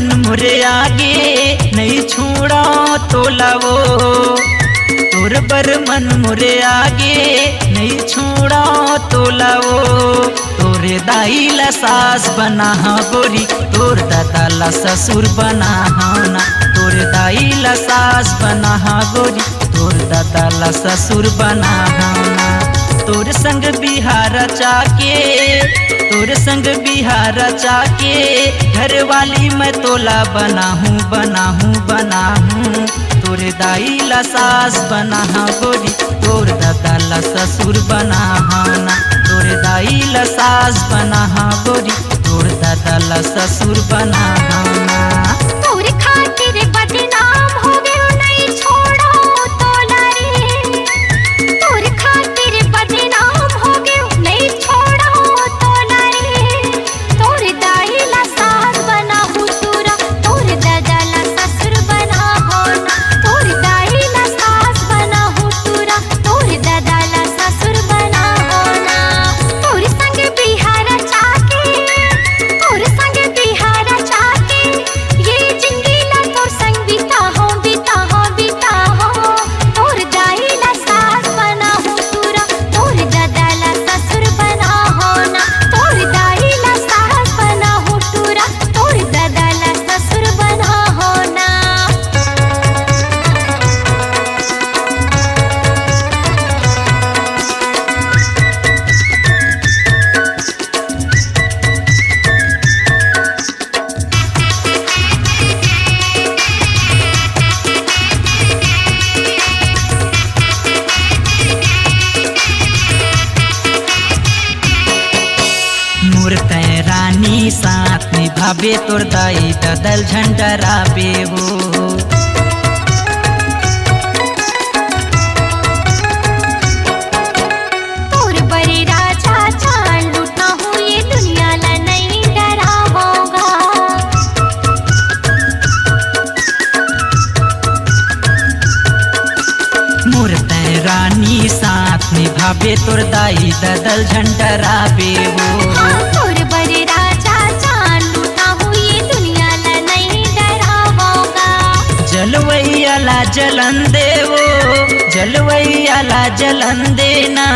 मन मुरे आगे नहीं छोड़ा तो लावो, तोर पर मन मुरे आगे नहीं छोड़ा तो लावो। तोरे दाई ला सास बना हाँ गोरी, तोर दादा ला ससुर बना हाँ ना। तोरे दाई ला सास बना हाँ गोरी, तोर दादा ला ससुर बना हाँ ना। तोर संग बिहार चाके, तोर संग बिहार चाके, घर वाली मैं तोला बना हूँ बना हूँ बना हूँ। तोरे दाई ला सास बना हाँ गोरी, तोर दादा ला ससुर बना हाँ ना। तोरे दाई ला सास बना हाँ गोरी, तोर दादा ला ससुर बना हाँ ना। तोरे खातिर बदनाम हो गयो नहीं छोड़ो तोला रे, तोरे खातिर बदनाम हो गयो नहीं छोड़ो तोला रे। तोरे दाई ला सास बना हूँ तोरा, तोरे दादा ला ससुर बना हो ना। तोरे दाई ला सास बना हूँ तोरा, तोरे दादा ला ससुर बना हो ना। तोरे संग बिहार चाके, तोरे संग बिहार चाके, ये जिंदगी ला तोर संग बीता हो बीता हो बीता हो। तोर दाई ला सास बना हूँ तोरा, तोर दादा ला ससुर बना हो ना। तोर दाई ला सास बना हूँ तोरा, तोर दादा ला ससुर बना हो ना। मूर्ते रानी साथ निभावे, तोर दाई ददल झंडराबे हो। तोर बड़े राजा जान लूटा हूँ, ये दुनिया ला नहीं डरावोगा। मूर्ते रानी साथ निभावे, तोर दाई ददल झंडराबे हो। हाँ, तोर बड़े राजा जान लूटा हूँ, ये दुनिया ला नहीं डरावोगा। जलवैया ला जलन देवो, जलवैया ला जलन देना।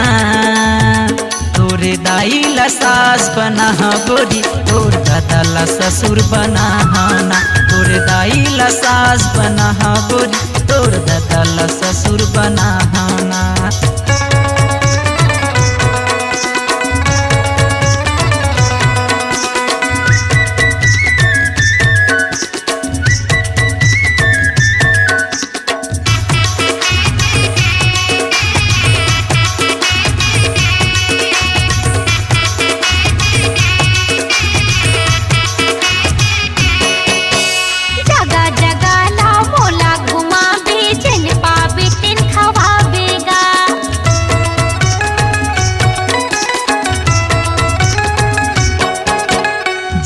तोरे दाई ला सास बना हाँ गोरी, तोर दादा ला ससुर बना हाँ ना। तोरे दाई ला सास बना हाँ गोरी, तोर दादा ला ससुर बना हाँ ना। जगह जगह ला मोला घुमाबे, जन पाबे तिन खवाबेगा।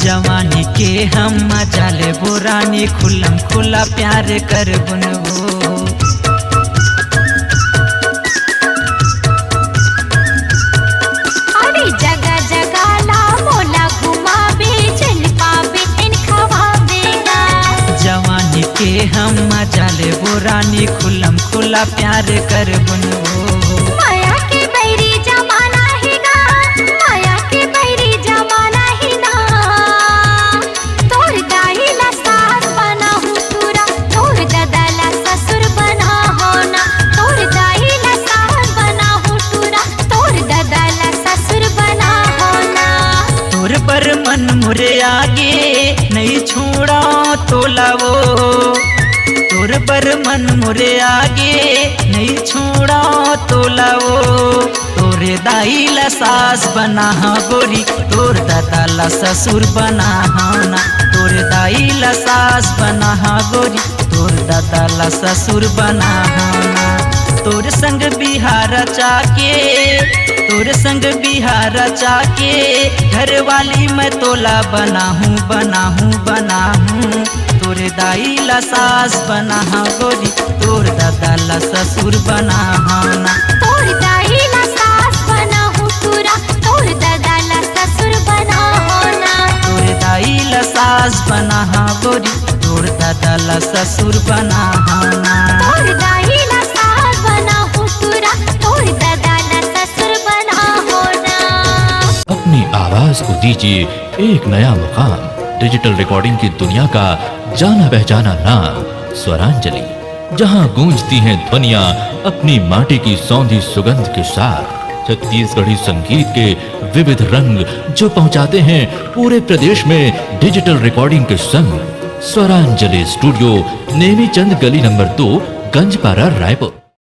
जवानी के हम मजा ले बुरानी, खुल्लम खुला प्यार कर बुनवो। अरे जगह जगह ला मोला घुमाबे, जन पाबे तिन खवाबेगा। जवानी के हम मजा ले बुरानी, खुल्लम खुला प्यार कर बुनवो। माया के बैरी जमाना ही ना, माया के बैरी जमाना ही ना। तोर दाई ला सास बना हूँ तोरा, तोर दादा ला ससुर बना हो ना। तोर दाई ला सास बना हूँ तोरा, तोर दादा ला ससुर बना हो ना। तोर पर मन मुरे आगे नहीं छोड़ा तो लावो, तोर पर मन मुरे आगे नहीं छोड़ा तो लावो। तोरे दाई ला सास बना हाँ गोरी, तोर दादा ला ससुर बना हाँ ना। तोरे दाई ला सास बना हाँ गोरी, तोर दादा ला ससुर बना हाँ ना। तोर संग बिहार चाके, तोर संग बिहार चाके, घर वाली मैं तोला बना हूँ बना हूँ बना हूँ। तोरे दाई ला सास बना हाँ गोरी, तोर दादा ला ससुर बना हाँ ना। तोर दाई ला सास बना हूँ तोरा, तोर दादा ला ससुर बना हो ना। तोरे दाई ला सास बना हा गोरी, तोर दादा ला ससुर बना हा ना। तोर दाई ला सास बना हो तुरा, तोर दादा ला ससुर बना हो ना। अपनी आवाज को दीजिए एक नया मुकाम। डिजिटल रिकॉर्डिंग की दुनिया का जाना पहचाना नाम स्वरांजलि, जहां गूंजती हैं ध्वनियां अपनी माटी की सौंधी सुगंध के साथ। छत्तीसगढ़ी संगीत के विविध रंग जो पहुंचाते हैं पूरे प्रदेश में डिजिटल रिकॉर्डिंग के संग। स्वरांजलि स्टूडियो, नेमी चंद गली नंबर 2, गंजपारा, रायपुर।